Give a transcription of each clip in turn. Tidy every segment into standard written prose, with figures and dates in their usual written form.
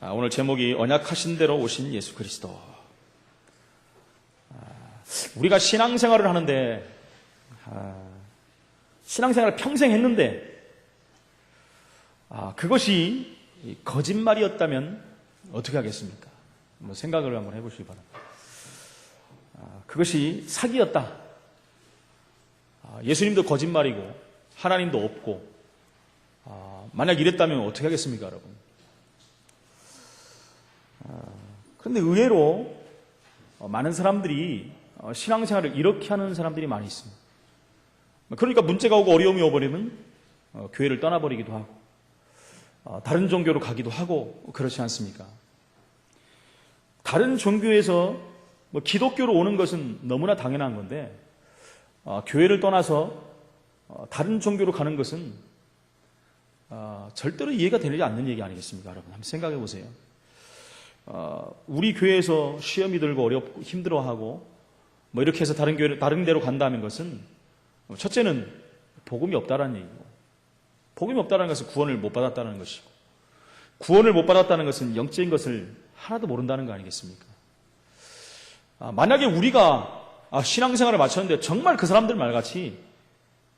오늘 제목이 언약하신 대로 오신 예수 그리스도. 우리가 신앙생활을 하는데 신앙생활을 평생 했는데 그것이 거짓말이었다면 어떻게 하겠습니까? 한번 생각을 한번 해보시기 바랍니다. 그것이 사기였다. 예수님도 거짓말이고 하나님도 없고 만약 이랬다면 어떻게 하겠습니까, 여러분? 그런데 의외로 많은 사람들이 신앙생활을 이렇게 하는 사람들이 많이 있습니다. 그러니까 문제가 오고 어려움이 오버리면 교회를 떠나버리기도 하고 다른 종교로 가기도 하고 그렇지 않습니까? 다른 종교에서 기독교로 오는 것은 너무나 당연한 건데 교회를 떠나서 다른 종교로 가는 것은 절대로 이해가 되지 않는 얘기 아니겠습니까? 여러분 한번 생각해 보세요. 우리 교회에서 시험이 들고 어렵고 힘들어하고 이렇게 해서 다른 교회를 다른 데로 간다는 것은 첫째는 복음이 없다라는 얘기고, 복음이 없다는 것은 구원을 못 받았다는 것이고, 구원을 못 받았다는 것은 영적인 것을 하나도 모른다는 거 아니겠습니까? 만약에 우리가 신앙생활을 마쳤는데 정말 그 사람들 말같이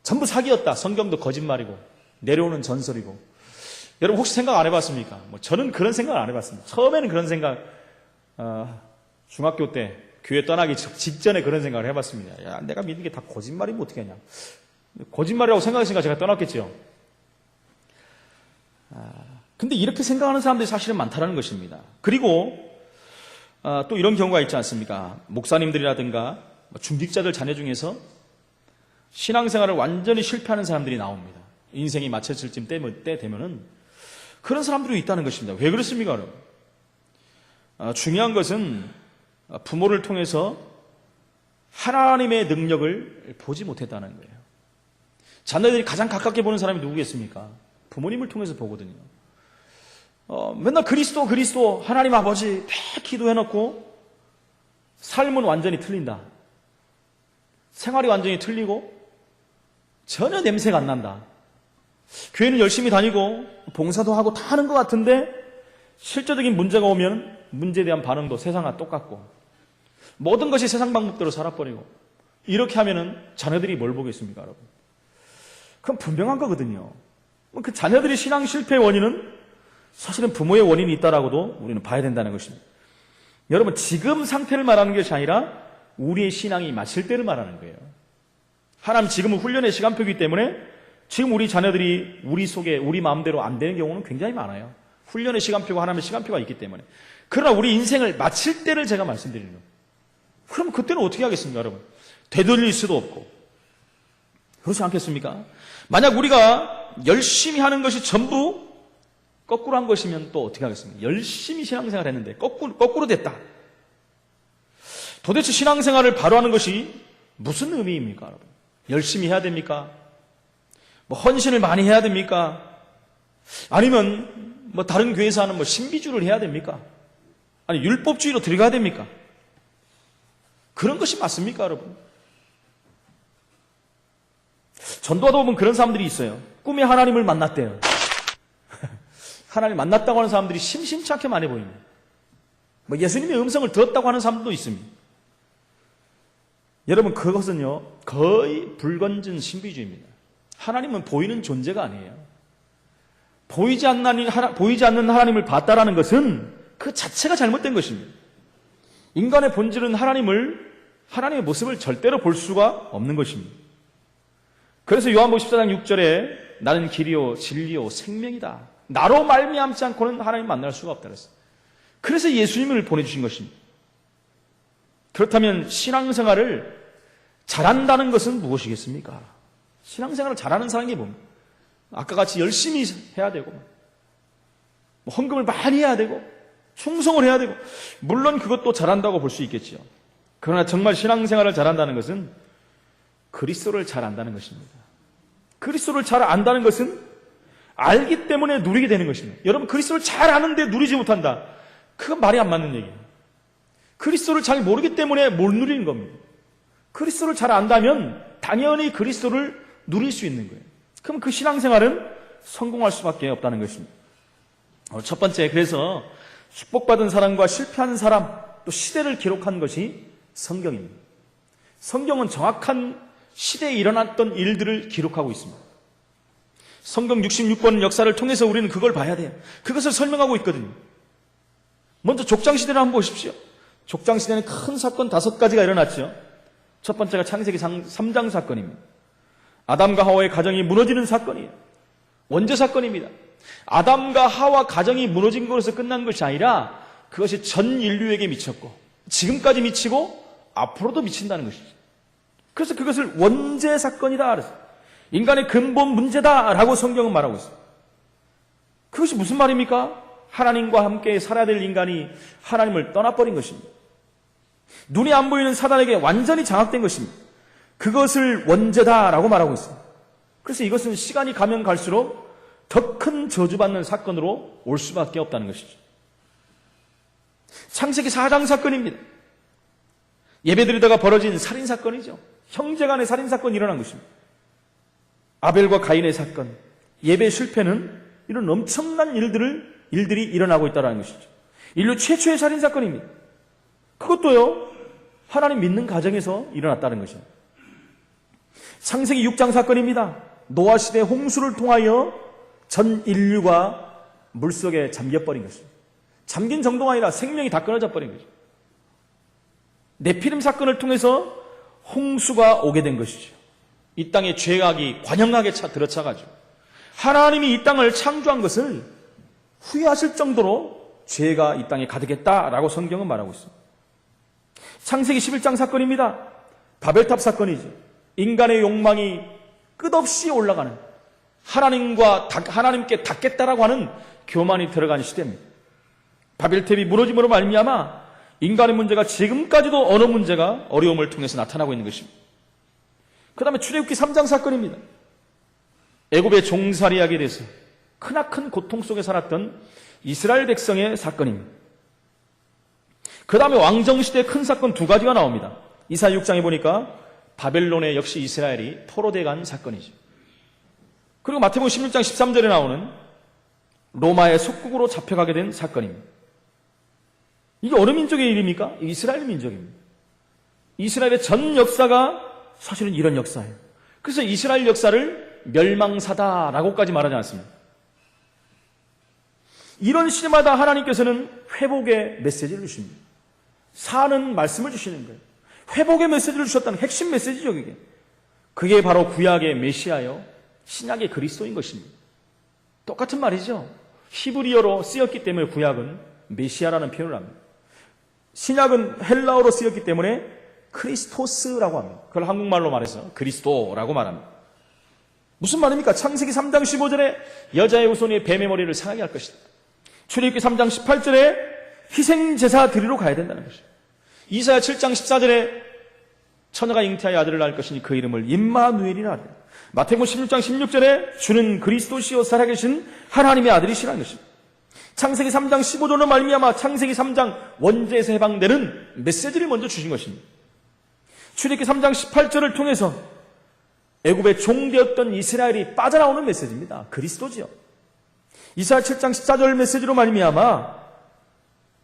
전부 사기였다, 성경도 거짓말이고 내려오는 전설이고, 여러분 혹시 생각 안 해봤습니까? 저는 그런 생각을 안 해봤습니다. 처음에는 그런 생각, 중학교 때 교회 떠나기 직전에 그런 생각을 해봤습니다. 야, 내가 믿는 게 다 거짓말이면 어떻게 하냐. 거짓말이라고 생각했으니까 제가 떠났겠죠. 근데 이렇게 생각하는 사람들이 사실은 많다는 것입니다. 그리고 또 이런 경우가 있지 않습니까? 목사님들이라든가 중직자들 자녀 중에서 신앙생활을 완전히 실패하는 사람들이 나옵니다. 인생이 마쳐질 때 되면은 그런 사람들이 있다는 것입니다. 왜 그렇습니까, 여러분? 중요한 것은 부모를 통해서 하나님의 능력을 보지 못했다는 거예요. 자녀들이 가장 가깝게 보는 사람이 누구겠습니까? 부모님을 통해서 보거든요. 맨날 그리스도, 하나님 아버지 다 기도해놓고 삶은 완전히 틀린다. 생활이 완전히 틀리고 전혀 냄새가 안 난다. 교회는 열심히 다니고 봉사도 하고 다 하는 것 같은데 실제적인 문제가 오면 문제에 대한 반응도 세상과 똑같고 모든 것이 세상 방법대로 살아버리고 이렇게 하면은 자녀들이 뭘 보겠습니까, 여러분? 그건 분명한 거거든요. 그 자녀들이 신앙 실패의 원인은 사실은 부모의 원인이 있다라고도 우리는 봐야 된다는 것입니다. 여러분, 지금 상태를 말하는 것이 아니라 우리의 신앙이 마칠 때를 말하는 거예요. 하나님 지금은 훈련의 시간표이기 때문에 지금 우리 자녀들이 우리 속에 우리 마음대로 안 되는 경우는 굉장히 많아요. 훈련의 시간표가 하나님의 시간표가 있기 때문에. 그러나 우리 인생을 마칠 때를 제가 말씀드리는 거예요. 그럼 그때는 어떻게 하겠습니까, 여러분? 되돌릴 수도 없고. 그렇지 않겠습니까? 만약 우리가 열심히 하는 것이 전부 거꾸로 한 것이면 또 어떻게 하겠습니까? 열심히 신앙생활을 했는데 거꾸로 됐다. 도대체 신앙생활을 바로 하는 것이 무슨 의미입니까, 여러분? 열심히 해야 됩니까? 헌신을 많이 해야 됩니까? 아니면 다른 교회에서 하는 신비주의를 해야 됩니까? 아니 율법주의로 들어가야 됩니까? 그런 것이 맞습니까, 여러분? 전도하다 보면 그런 사람들이 있어요. 꿈에 하나님을 만났대요. 하나님 만났다고 하는 사람들이 심심치 않게 많이 보입니다. 예수님의 음성을 들었다고 하는 사람도 있습니다. 여러분, 그것은요 거의 불건진 신비주의입니다. 하나님은 보이는 존재가 아니에요. 보이지 않는 하나님을 봤다라는 것은 그 자체가 잘못된 것입니다. 인간의 본질은 하나님의 모습을 절대로 볼 수가 없는 것입니다. 그래서 요한복음 14장 6절에 나는 길이요 진리요 생명이다. 나로 말미암지 않고는 하나님 만날 수가 없다 그랬어요. 그래서 예수님을 보내주신 것입니다. 그렇다면 신앙생활을 잘한다는 것은 무엇이겠습니까? 신앙생활을 잘하는 사람이 뭡니까? 아까 같이 열심히 해야 되고 헌금을 많이 해야 되고 충성을 해야 되고 물론 그것도 잘한다고 볼 수 있겠지요. 그러나 정말 신앙생활을 잘한다는 것은 그리스도를 잘 안다는 것입니다. 그리스도를 잘 안다는 것은 알기 때문에 누리게 되는 것입니다. 여러분, 그리스도를 잘 아는데 누리지 못한다. 그건 말이 안 맞는 얘기예요. 그리스도를 잘 모르기 때문에 못 누리는 겁니다. 그리스도를 잘 안다면 당연히 그리스도를 누릴 수 있는 거예요. 그럼 그 신앙생활은 성공할 수밖에 없다는 것입니다. 첫 번째, 그래서 축복받은 사람과 실패한 사람, 또 시대를 기록한 것이 성경입니다. 성경은 정확한 시대에 일어났던 일들을 기록하고 있습니다. 성경 66권 역사를 통해서 우리는 그걸 봐야 돼요. 그것을 설명하고 있거든요. 먼저 족장시대를 한번 보십시오. 족장시대는 큰 사건 5가지가 일어났죠. 첫 번째가 창세기 3장 사건입니다. 아담과 하와의 가정이 무너지는 사건이에요. 원죄 사건입니다. 아담과 하와 가정이 무너진 것에서 끝난 것이 아니라 그것이 전 인류에게 미쳤고 지금까지 미치고 앞으로도 미친다는 것이죠. 그래서 그것을 원죄 사건이다 그랬어요. 인간의 근본 문제다라고 성경은 말하고 있어요. 그것이 무슨 말입니까? 하나님과 함께 살아야 될 인간이 하나님을 떠나버린 것입니다. 눈이 안 보이는 사단에게 완전히 장악된 것입니다. 그것을 원죄다라고 말하고 있습니다. 그래서 이것은 시간이 가면 갈수록 더 큰 저주받는 사건으로 올 수밖에 없다는 것이죠. 창세기 4장 사건입니다. 예배드리다가 벌어진 살인사건이죠. 형제간의 살인사건이 일어난 것입니다. 아벨과 가인의 사건, 예배 실패는 이런 엄청난 일들이 일어나고 있다는 것이죠. 인류 최초의 살인사건입니다. 그것도요, 하나님 믿는 가정에서 일어났다는 것이죠. 창세기 6장 사건입니다. 노아 시대 홍수를 통하여 전 인류가 물속에 잠겨버린 것입니다. 잠긴 정도가 아니라 생명이 다 끊어져 버린 거죠. 네피림 사건을 통해서 홍수가 오게 된 것이죠. 이 땅에 죄악이 관영하게 들어차가지고 하나님이 이 땅을 창조한 것을 후회하실 정도로 죄가 이 땅에 가득했다라고 성경은 말하고 있습니다. 창세기 11장 사건입니다. 바벨탑 사건이죠. 인간의 욕망이 끝없이 올라가는 하나님께 닿겠다라고 하는 교만이 들어간 시대입니다. 바벨탑이 무너짐으로 말미암아 인간의 문제가 지금까지도 언어 문제가 어려움을 통해서 나타나고 있는 것입니다. 그 다음에 출애굽기 3장 사건입니다. 애굽의 종살이하게 돼서 크나큰 고통 속에 살았던 이스라엘 백성의 사건입니다. 그 다음에 왕정시대의 큰 사건 2가지가 나옵니다. 이사야 6장에 보니까 바벨론에 역시 이스라엘이 포로되어 간 사건이죠. 그리고 마태복음 16장 13절에 나오는 로마의 속국으로 잡혀가게 된 사건입니다. 이게 어느 민족의 일입니까? 이스라엘 민족입니다. 이스라엘의 전 역사가 사실은 이런 역사예요. 그래서 이스라엘 역사를 멸망사다라고까지 말하지 않습니다. 이런 시대마다 하나님께서는 회복의 메시지를 주십니다. 사는 말씀을 주시는 거예요. 회복의 메시지를 주셨다는 핵심 메시지죠, 그게. 그게 바로 구약의 메시아요, 신약의 그리스도인 것입니다. 똑같은 말이죠. 히브리어로 쓰였기 때문에 구약은 메시아라는 표현을 합니다. 신약은 헬라어로 쓰였기 때문에 크리스토스라고 합니다. 그걸 한국말로 말해서 그리스도라고 말합니다. 무슨 말입니까? 창세기 3장 15절에 여자의 후손이 뱀의 머리를 상하게 할 것이다. 출애굽기 3장 18절에 희생제사 드리러 가야 된다는 것입니다. 이사야 7장 14절에 처녀가 잉태하여 아들을 낳을 것이니 그 이름을 임마누엘이라 하리라. 마태복음 16장 16절에 주는 그리스도시요 살아계신 하나님의 아들이시라는 것입니다. 창세기 3장 15절로 말미암아 창세기 3장 원죄에서 해방되는 메시지를 먼저 주신 것입니다. 출애굽기 3장 18절을 통해서 애굽의 종되었던 이스라엘이 빠져나오는 메시지입니다. 그리스도지요. 이사야 7장 14절 메시지로 말미암아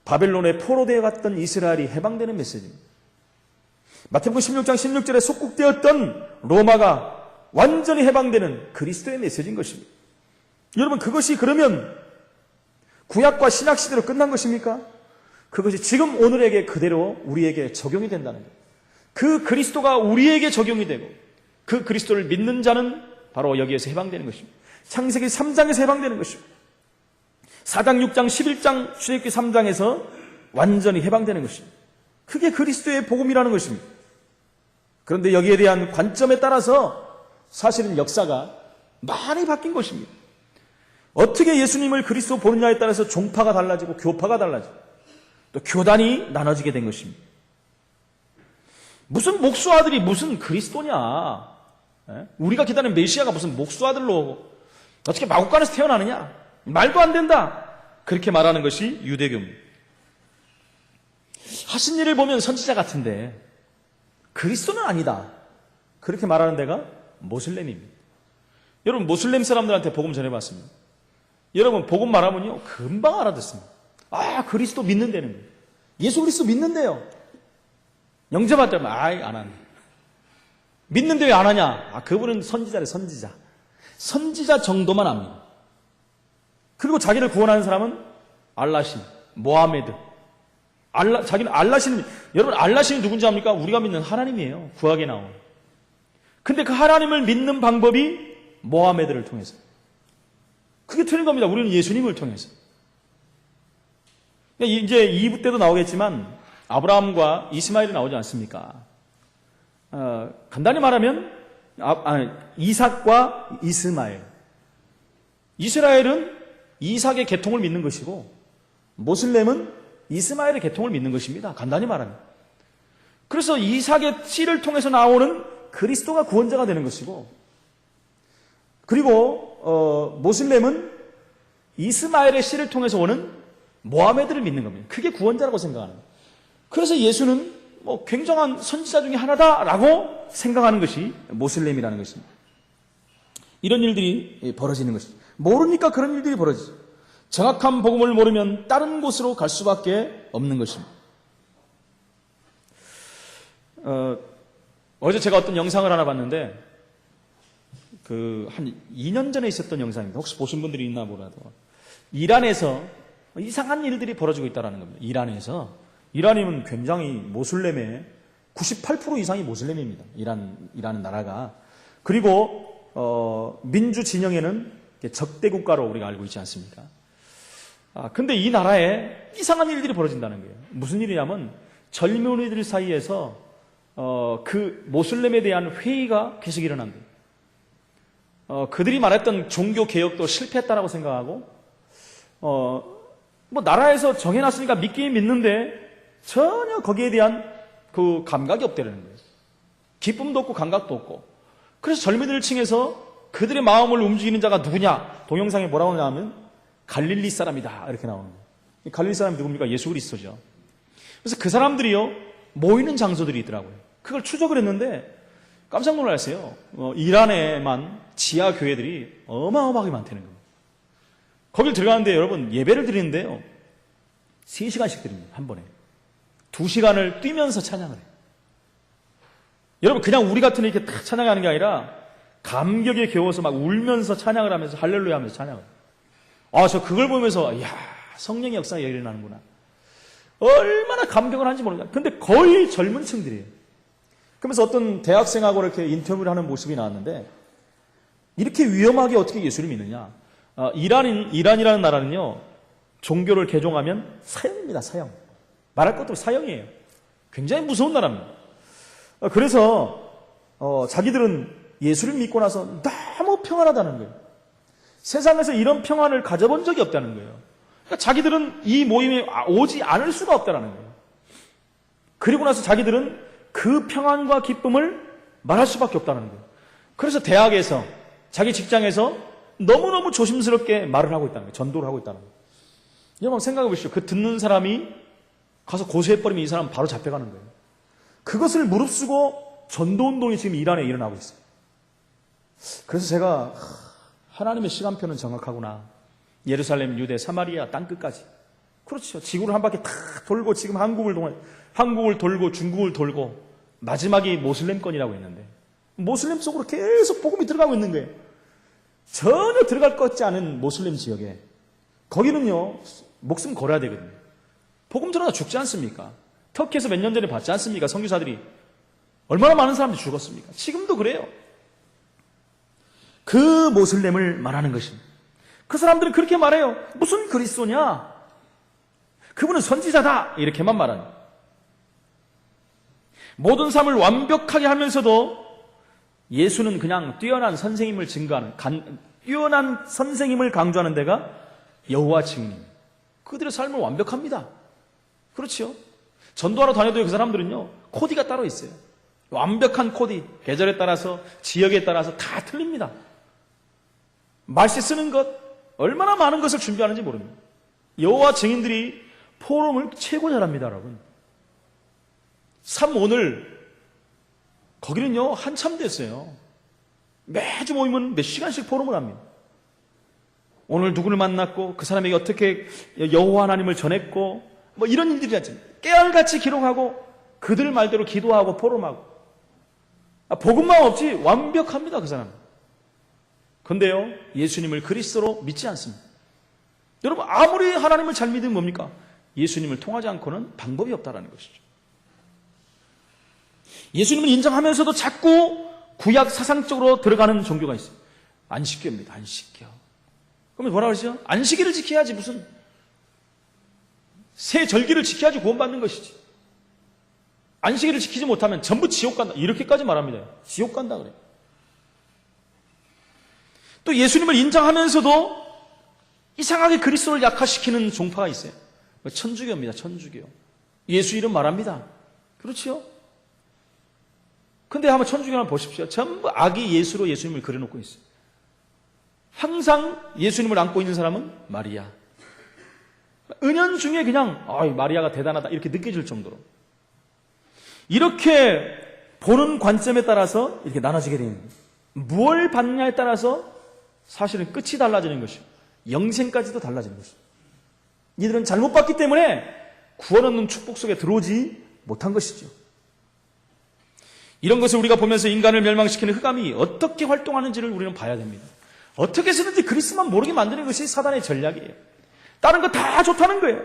바벨론에 포로되어 갔던 이스라엘이 해방되는 메시지입니다. 마태복음 16장 16절에 속국되었던 로마가 완전히 해방되는 그리스도의 메시지인 것입니다. 여러분, 그것이 그러면 구약과 신약 시대로 끝난 것입니까? 그것이 지금 오늘에게 그대로 우리에게 적용이 된다는 거예요. 그 그리스도가 우리에게 적용이 되고 그 그리스도를 믿는 자는 바로 여기에서 해방되는 것입니다. 창세기 3장에서 해방되는 것입니다. 4장, 6장, 11장, 출애굽기 3장에서 완전히 해방되는 것입니다. 그게 그리스도의 복음이라는 것입니다. 그런데 여기에 대한 관점에 따라서 사실은 역사가 많이 바뀐 것입니다. 어떻게 예수님을 그리스도 보느냐에 따라서 종파가 달라지고 교파가 달라지고 또 교단이 나눠지게 된 것입니다. 무슨 목수아들이 무슨 그리스도냐? 우리가 기다리는 메시아가 무슨 목수아들로 어떻게 마국간에서 태어나느냐? 말도 안 된다. 그렇게 말하는 것이 유대교입니다. 하신 일을 보면 선지자 같은데 그리스도는 아니다. 그렇게 말하는 데가 모슬렘입니다. 여러분, 모슬렘 사람들한테 복음 전해봤습니다. 여러분, 복음 말하면요 금방 알아듣습니다. 그리스도 믿는다는 거예요. 예수 그리스도 믿는데요. 영접한다면 안 하네. 믿는데 왜 안 하냐? 그분은 선지자래, 선지자. 선지자 정도만 합니다. 그리고 자기를 구원하는 사람은 알라신, 모하메드. 자기는 알라신, 여러분 알라신이 누군지 압니까? 우리가 믿는 하나님이에요. 구약에 나온. 근데 그 하나님을 믿는 방법이 모하메드를 통해서. 그게 틀린 겁니다. 우리는 예수님을 통해서. 이제 2부 때도 나오겠지만 아브라함과 이스마엘이 나오지 않습니까? 간단히 말하면 이삭과 이스마엘. 이스라엘은 이삭의 계통을 믿는 것이고 모슬렘은 이스마엘의 계통을 믿는 것입니다. 간단히 말하면. 그래서 이삭의 씨를 통해서 나오는 그리스도가 구원자가 되는 것이고 그리고 모슬렘은 이스마엘의 씨를 통해서 오는 모하메드를 믿는 겁니다. 그게 구원자라고 생각하는 거예요. 그래서 예수는 굉장한 선지자 중에 하나다라고 생각하는 것이 모슬렘이라는 것입니다. 이런 일들이 벌어지는 것이죠. 모르니까 그런 일들이 벌어지죠. 정확한 복음을 모르면 다른 곳으로 갈 수밖에 없는 것입니다. 어제 제가 어떤 영상을 하나 봤는데 한 2년 전에 있었던 영상입니다. 혹시 보신 분들이 있나 몰라도 이란에서 이상한 일들이 벌어지고 있다는 겁니다. 이란이면 굉장히 모슬렘의 98% 이상이 모슬렘입니다. 이란 나라가. 그리고 민주 진영에는 적대 국가로 우리가 알고 있지 않습니까? 근데 이 나라에 이상한 일들이 벌어진다는 거예요. 무슨 일이냐면 젊은이들 사이에서 그 모슬렘에 대한 회의가 계속 일어난대요. 그들이 말했던 종교 개혁도 실패했다라고 생각하고 나라에서 정해놨으니까 믿긴 믿는데 전혀 거기에 대한 그 감각이 없다는 거예요. 기쁨도 없고 감각도 없고. 그래서 젊은이들 층에서 그들의 마음을 움직이는 자가 누구냐? 동영상에 뭐라고 나오냐면 갈릴리 사람이다 이렇게 나오는 거예요. 갈릴리 사람이 누굽니까? 예수 그리스도죠. 그래서 그 사람들이요 모이는 장소들이 있더라고요. 그걸 추적을 했는데 깜짝 놀랐어요. 이란에만 지하 교회들이 어마어마하게 많다는 거예요. 거길 들어가는데 여러분 예배를 드리는데요 3시간씩 드립니다. 한 번에 2시간을 뛰면서 찬양을 해요. 여러분 그냥 우리 같은 이렇게 딱 찬양하는 게 아니라 감격에 겨워서 막 울면서 찬양을 하면서 할렐루야 하면서 찬양을 해요. 저 그걸 보면서 성령의 역사가 일어나는구나. 얼마나 감격을 하는지 모르겠어요. 근데 거의 젊은 층들이에요. 그러면서 어떤 대학생하고 이렇게 인터뷰를 하는 모습이 나왔는데 이렇게 위험하게 어떻게 예수를 믿느냐. 이란이라는 나라는요 종교를 개종하면 사형입니다. 사형. 말할 것도 사형이에요. 굉장히 무서운 나라입니다. 그래서 자기들은 예수를 믿고 나서 너무 평안하다는 거예요. 세상에서 이런 평안을 가져본 적이 없다는 거예요. 그러니까 자기들은 이 모임에 오지 않을 수가 없다는 거예요. 그리고 나서 자기들은 그 평안과 기쁨을 말할 수밖에 없다는 거예요. 그래서 대학에서 자기 직장에서 너무너무 조심스럽게 말을 하고 있다는 거예요. 전도를 하고 있다는 거예요. 여러분 생각해 보시죠. 그 듣는 사람이 가서 고소해버리면 이 사람 바로 잡혀가는 거예요. 그것을 무릅쓰고 전도운동이 지금 이란에 일어나고 있어요. 그래서 제가 하나님의 시간표는 정확하구나. 예루살렘, 유대, 사마리아, 땅끝까지. 그렇죠. 지구를 한 바퀴 탁 돌고 지금 한국을 돌고 중국을 돌고 마지막이 모슬렘권이라고 했는데 모슬렘 속으로 계속 복음이 들어가고 있는 거예요. 전혀 들어갈 것 같지 않은 모슬렘 지역에 거기는요 목숨 걸어야 되거든요. 복음 들어가 죽지 않습니까? 터키에서 몇 년 전에 봤지 않습니까? 선교사들이 얼마나 많은 사람들이 죽었습니까? 지금도 그래요. 그 모슬렘을 말하는 것입니다. 그 사람들은 그렇게 말해요. 무슨 그리스도냐? 그분은 선지자다. 이렇게만 말하는. 모든 삶을 완벽하게 하면서도 예수는 그냥 뛰어난 선생님을 뛰어난 선생님을 강조하는 데가 여호와 증인. 그들의 삶은 완벽합니다. 그렇죠? 전도하러 다녀도 그 사람들은요 코디가 따로 있어요. 완벽한 코디, 계절에 따라서 지역에 따라서 다 틀립니다. 말씨 쓰는 것 얼마나 많은 것을 준비하는지 모릅니다. 여호와 증인들이 포럼을 최고 잘합니다, 여러분. 오늘 거기는요 한참 됐어요. 매주 모이면 몇 시간씩 포럼을 합니다. 오늘 누구를 만났고 그 사람에게 어떻게 여호와 하나님을 전했고 뭐 이런 일들이 하지. 깨알같이 기록하고 그들 말대로 기도하고 포럼하고 복음만 없지 완벽합니다. 그 사람. 그런데요, 예수님을 그리스도로 믿지 않습니다. 여러분, 아무리 하나님을 잘 믿으면 뭡니까? 예수님을 통하지 않고는 방법이 없다라는 것이죠. 예수님을 인정하면서도 자꾸 구약 사상적으로 들어가는 종교가 있어요. 안식교입니다. 안식교. 그러면 뭐라 그러죠? 안식일을 지켜야지 무슨 새 절기를 지켜야지 구원받는 것이지. 안식일을 지키지 못하면 전부 지옥 간다. 이렇게까지 말합니다. 지옥 간다 그래요. 또 예수님을 인정하면서도 이상하게 그리스도를 약화시키는 종파가 있어요. 천주교입니다. 천주교. 예수 이름 말합니다. 그렇지요? 근데 한번 천주교 한번 보십시오. 전부 아기 예수로 예수님을 그려놓고 있어요. 항상 예수님을 안고 있는 사람은 마리아. 은연중에 그냥 마리아가 대단하다 이렇게 느껴질 정도로 이렇게 보는 관점에 따라서 이렇게 나눠지게 되는 거예요. 무엇을 받느냐에 따라서 사실은 끝이 달라지는 것이요. 영생까지도 달라지는 것이요. 이들은 잘못 받기 때문에 구원 얻는 축복 속에 들어오지 못한 것이죠. 이런 것을 우리가 보면서 인간을 멸망시키는 흑암이 어떻게 활동하는지를 우리는 봐야 됩니다. 어떻게 해서든지 그리스도만 모르게 만드는 것이 사단의 전략이에요. 다른 거 다 좋다는 거예요.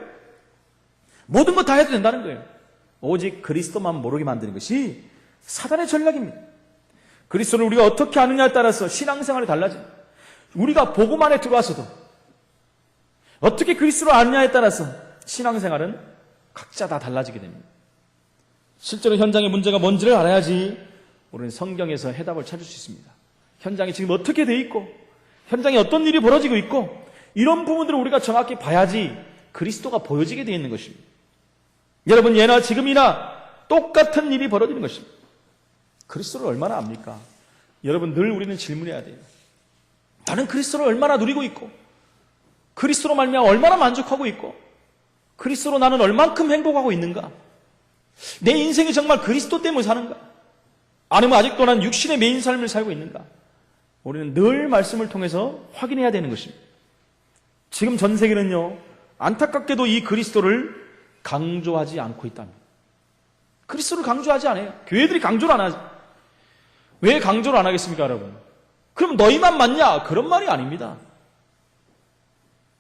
모든 거 다 해도 된다는 거예요. 오직 그리스도만 모르게 만드는 것이 사단의 전략입니다. 그리스도를 우리가 어떻게 아느냐에 따라서 신앙생활이 달라집니다. 우리가 복음 안에 들어와서도 어떻게 그리스도를 아느냐에 따라서 신앙생활은 각자 다 달라지게 됩니다. 실제로 현장의 문제가 뭔지를 알아야지 우리는 성경에서 해답을 찾을 수 있습니다. 현장이 지금 어떻게 돼 있고 현장에 어떤 일이 벌어지고 있고 이런 부분들을 우리가 정확히 봐야지 그리스도가 보여지게 되어 있는 것입니다. 여러분, 예나 지금이나 똑같은 일이 벌어지는 것입니다. 그리스도를 얼마나 압니까? 여러분, 늘 우리는 질문해야 돼요. 나는 그리스도를 얼마나 누리고 있고 그리스도로 말미암아 얼마나 만족하고 있고 그리스도로 나는 얼만큼 행복하고 있는가? 내 인생이 정말 그리스도 때문에 사는가? 아니면 아직도 난 육신의 메인 삶을 살고 있는가? 우리는 늘 말씀을 통해서 확인해야 되는 것입니다. 지금 전 세계는요, 안타깝게도 이 그리스도를 강조하지 않고 있답니다. 그리스도를 강조하지 않아요. 교회들이 강조를 안 하죠. 왜 강조를 안 하겠습니까, 여러분? 그럼 너희만 맞냐? 그런 말이 아닙니다.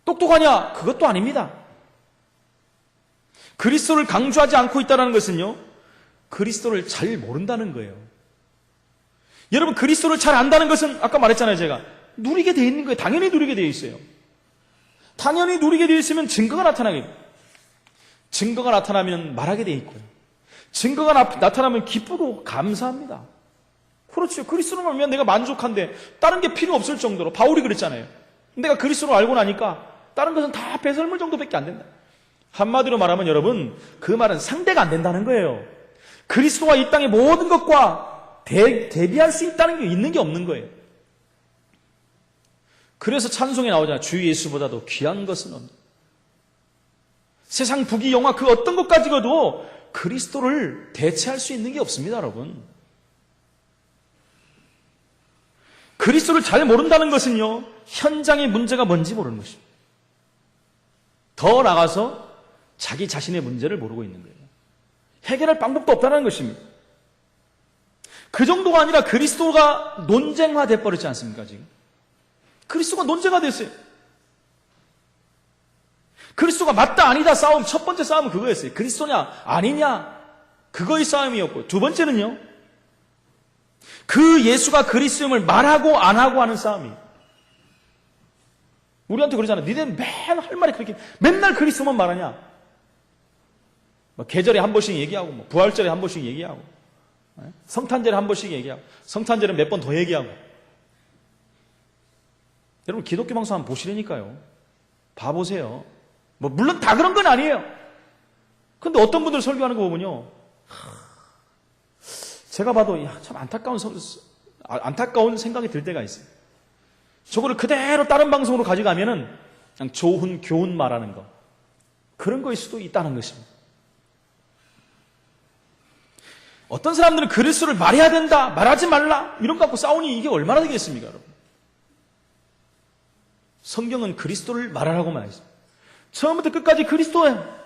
똑똑하냐? 그것도 아닙니다. 그리스도를 강조하지 않고 있다는 것은요, 그리스도를 잘 모른다는 거예요. 여러분, 그리스도를 잘 안다는 것은 아까 말했잖아요, 제가. 누리게 되어 있는 거예요. 당연히 누리게 되어 있어요. 당연히 누리게 되어 있으면 증거가 나타나게 돼요. 증거가 나타나면 말하게 되어 있고요. 증거가 나타나면 기쁘고 감사합니다. 그렇죠. 그리스도를 알면 내가 만족한데 다른 게 필요 없을 정도로. 바울이 그랬잖아요. 내가 그리스도를 알고 나니까 다른 것은 다 배설물 정도밖에 안 된다. 한마디로 말하면 여러분, 그 말은 상대가 안 된다는 거예요. 그리스도가 이 땅의 모든 것과 대비할 수 있다는 게 있는 게 없는 거예요. 그래서 찬송에 나오잖아요. 주 예수보다도 귀한 것은 없는. 세상 부귀 영화 그 어떤 것 가지고도 그리스도를 대체할 수 있는 게 없습니다, 여러분. 그리스도를 잘 모른다는 것은요, 현장의 문제가 뭔지 모르는 것입니다. 더 나아가서 자기 자신의 문제를 모르고 있는 거예요. 해결할 방법도 없다는 것입니다. 그 정도가 아니라 그리스도가 논쟁화돼 버리지 않습니까, 지금? 그리스도가 논쟁화 됐어요. 그리스도가 맞다 아니다 싸움, 첫 번째 싸움은 그거였어요. 그리스도냐 아니냐, 그거의 싸움이었고, 두 번째는요, 그 예수가 그리스도임을 말하고 안 하고 하는 싸움이에요. 우리한테 그러잖아요. 니네는 맨날 할 말이 그렇게 맨날 그리스도만 말하냐. 뭐 계절에 한 번씩 얘기하고, 뭐 부활절에 한 번씩 얘기하고, 성탄절에 한 번씩 얘기하고, 성탄절에 몇 번 더 얘기하고. 여러분, 기독교 방송 한번 보시라니까요. 봐보세요. 뭐 물론 다 그런 건 아니에요. 근데 어떤 분들 설교하는 거 보면요, 제가 봐도 참 안타까운 생각이 들 때가 있어요. 저거를 그대로 다른 방송으로 가져가면은 그냥 좋은 교훈 말하는 거, 그런 거일 수도 있다는 것입니다. 어떤 사람들은 그리스도를 말해야 된다, 말하지 말라 이런 거 갖고 싸우니 이게 얼마나 되겠습니까, 여러분? 성경은 그리스도를 말하라고 말했습니다. 처음부터 끝까지 그리스도예요.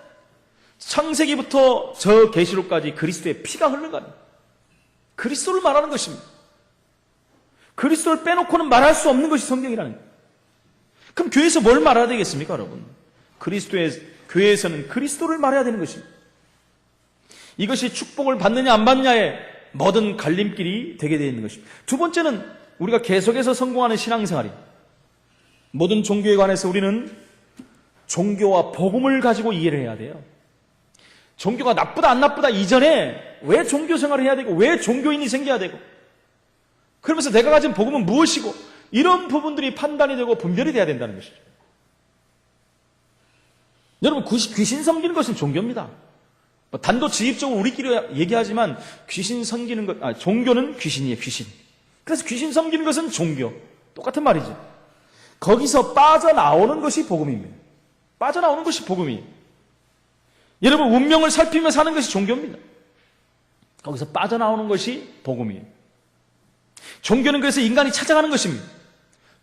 창세기부터 저 계시록까지 그리스도의 피가 흘러가는 그리스도를 말하는 것입니다. 그리스도를 빼놓고는 말할 수 없는 것이 성경이라는 거예요. 그럼 교회에서 뭘 말해야 되겠습니까, 여러분? 교회에서는 그리스도를 말해야 되는 것입니다. 이것이 축복을 받느냐 안 받느냐의 모든 갈림길이 되게 되어 있는 것입니다. 두 번째는 우리가 계속해서 성공하는 신앙생활이 모든 종교에 관해서 우리는 종교와 복음을 가지고 이해를 해야 돼요. 종교가 나쁘다 안 나쁘다 이전에 왜 종교 생활을 해야 되고 왜 종교인이 생겨야 되고 그러면서 내가 가진 복음은 무엇이고 이런 부분들이 판단이 되고 분별이 돼야 된다는 것이죠. 여러분 귀신 섬기는 것은 종교입니다. 단도직입적으로 우리끼리 얘기하지만 귀신 섬기는 것, 종교는 귀신이에요, 귀신. 그래서 귀신 섬기는 것은 종교. 똑같은 말이죠. 거기서 빠져나오는 것이 복음입니다. 빠져나오는 것이 복음이에요. 여러분 운명을 살피며 사는 것이 종교입니다. 거기서 빠져나오는 것이 복음이에요. 종교는 그래서 인간이 찾아가는 것입니다.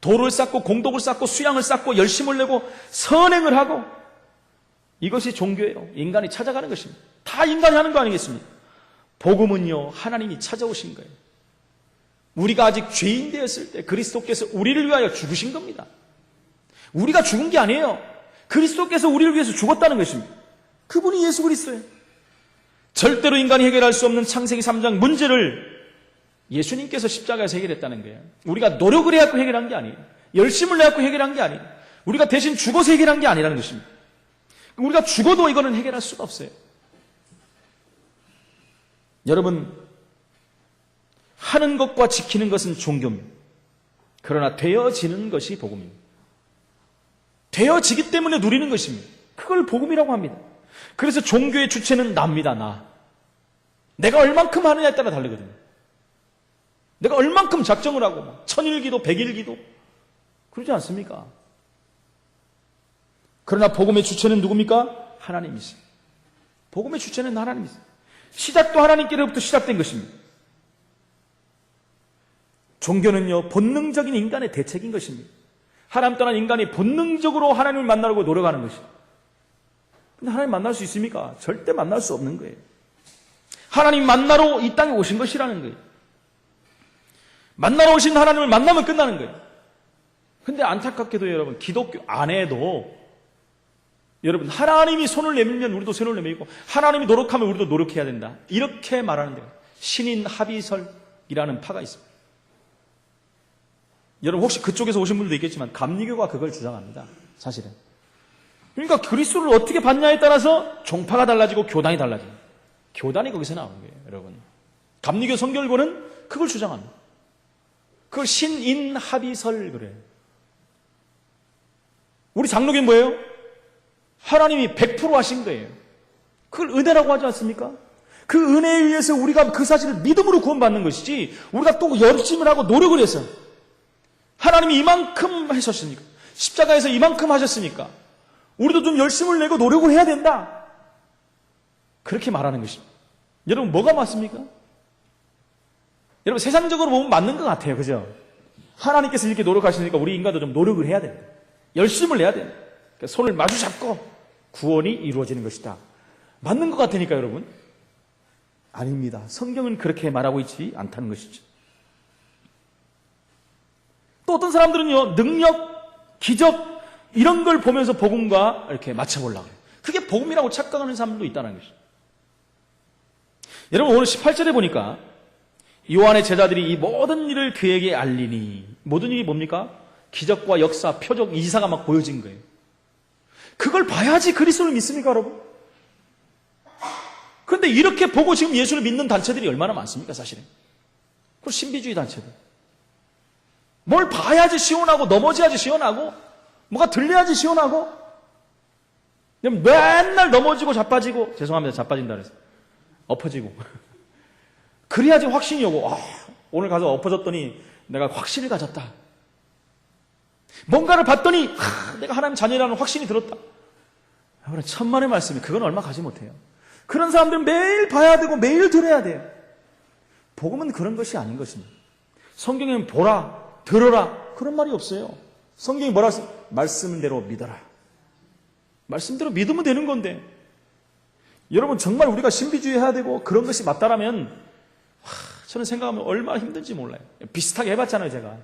도를 쌓고 공덕을 쌓고 수양을 쌓고 열심을 내고 선행을 하고 이것이 종교예요. 인간이 찾아가는 것입니다. 다 인간이 하는 거 아니겠습니까? 복음은요, 하나님이 찾아오신 거예요. 우리가 아직 죄인 되었을 때 그리스도께서 우리를 위하여 죽으신 겁니다. 우리가 죽은 게 아니에요. 그리스도께서 우리를 위해서 죽었다는 것입니다. 그분이 예수 그리스도예요. 절대로 인간이 해결할 수 없는 창세기 3장 문제를 예수님께서 십자가에서 해결했다는 거예요. 우리가 노력을 해갖고 해결한 게 아니에요. 열심을 내갖고 해결한 게 아니에요. 우리가 대신 죽어서 해결한 게 아니라는 것입니다. 우리가 죽어도 이거는 해결할 수가 없어요. 여러분, 하는 것과 지키는 것은 종교입니다. 그러나 되어지는 것이 복음입니다. 되어지기 때문에 누리는 것입니다. 그걸 복음이라고 합니다. 그래서 종교의 주체는 나입니다. 나. 내가 얼만큼 하느냐에 따라 다르거든요. 내가 얼만큼 작정을 하고 천일기도 백일기도 그러지 않습니까? 그러나 복음의 주체는 누굽니까? 하나님이세요. 복음의 주체는 하나님이세요. 시작도 하나님께로부터 시작된 것입니다. 종교는요, 본능적인 인간의 대책인 것입니다. 하나님 떠난 인간이 본능적으로 하나님을 만나려고 노력하는 것이죠. 근데 하나님 만날 수 있습니까? 절대 만날 수 없는 거예요. 하나님 만나러 이 땅에 오신 것이라는 거예요. 만나러 오신 하나님을 만나면 끝나는 거예요. 근데 안타깝게도 여러분, 기독교 안에도 여러분, 하나님이 손을 내밀면 우리도 손을 내밀고 하나님이 노력하면 우리도 노력해야 된다. 이렇게 말하는 데요. 신인 합의설이라는 파가 있습니다. 여러분 혹시 그쪽에서 오신 분들도 있겠지만 감리교가 그걸 주장합니다. 사실은. 그러니까 그리스도를 어떻게 받냐에 따라서 종파가 달라지고 교단이 달라집니다. 교단이 거기서 나오는 거예요. 여러분. 감리교 성결고는 그걸 주장합니다. 그걸 신인 합의설 그래요. 우리 장로교는 뭐예요? 하나님이 100% 하신 거예요. 그걸 은혜라고 하지 않습니까? 그 은혜에 의해서 우리가 그 사실을 믿음으로 구원받는 것이지 우리가 또 열심을 하고 노력을 해서 하나님이 이만큼 하셨으니까 십자가에서 이만큼 하셨으니까 우리도 좀 열심을 내고 노력을 해야 된다. 그렇게 말하는 것입니다. 여러분 뭐가 맞습니까? 여러분 세상적으로 보면 맞는 것 같아요. 그죠? 하나님께서 이렇게 노력하시니까 우리 인간도 좀 노력을 해야 된다. 열심을 내야 된다. 손을 마주 잡고 구원이 이루어지는 것이다. 맞는 것 같으니까 여러분. 아닙니다. 성경은 그렇게 말하고 있지 않다는 것이죠. 또 어떤 사람들은요, 능력, 기적 이런 걸 보면서 복음과 이렇게 맞춰보려고 해요. 그게 복음이라고 착각하는 사람들도 있다는 것이죠. 여러분 오늘 18절에 보니까 요한의 제자들이 이 모든 일을 그에게 알리니 모든 일이 뭡니까? 기적과 역사, 표적, 이사가 막 보여진 거예요. 그걸 봐야지 그리스도를 믿습니까, 여러분? 그런데 이렇게 보고 지금 예수를 믿는 단체들이 얼마나 많습니까, 사실은? 그 신비주의 단체들. 뭘 봐야지 시원하고 넘어져야지 시원하고 뭐가 들려야지 시원하고 맨날 넘어지고 자빠지고 죄송합니다, 자빠진다 그래서 엎어지고 그래야지 확신이 오고 오늘 가서 엎어졌더니 내가 확신을 가졌다. 뭔가를 봤더니 내가 하나님 자녀라는 확신이 들었다. 여러분 천만의 말씀이 그건 얼마 가지 못해요. 그런 사람들은 매일 봐야 되고 매일 들어야 돼요. 복음은 그런 것이 아닌 것입니다. 성경에는 보라, 들어라 그런 말이 없어요. 성경이 뭐라 말씀대로 믿어라. 말씀대로 믿으면 되는 건데, 여러분 정말 우리가 신비주의 해야 되고 그런 것이 맞다라면 저는 생각하면 얼마나 힘든지 몰라요. 비슷하게 해봤잖아요. 제가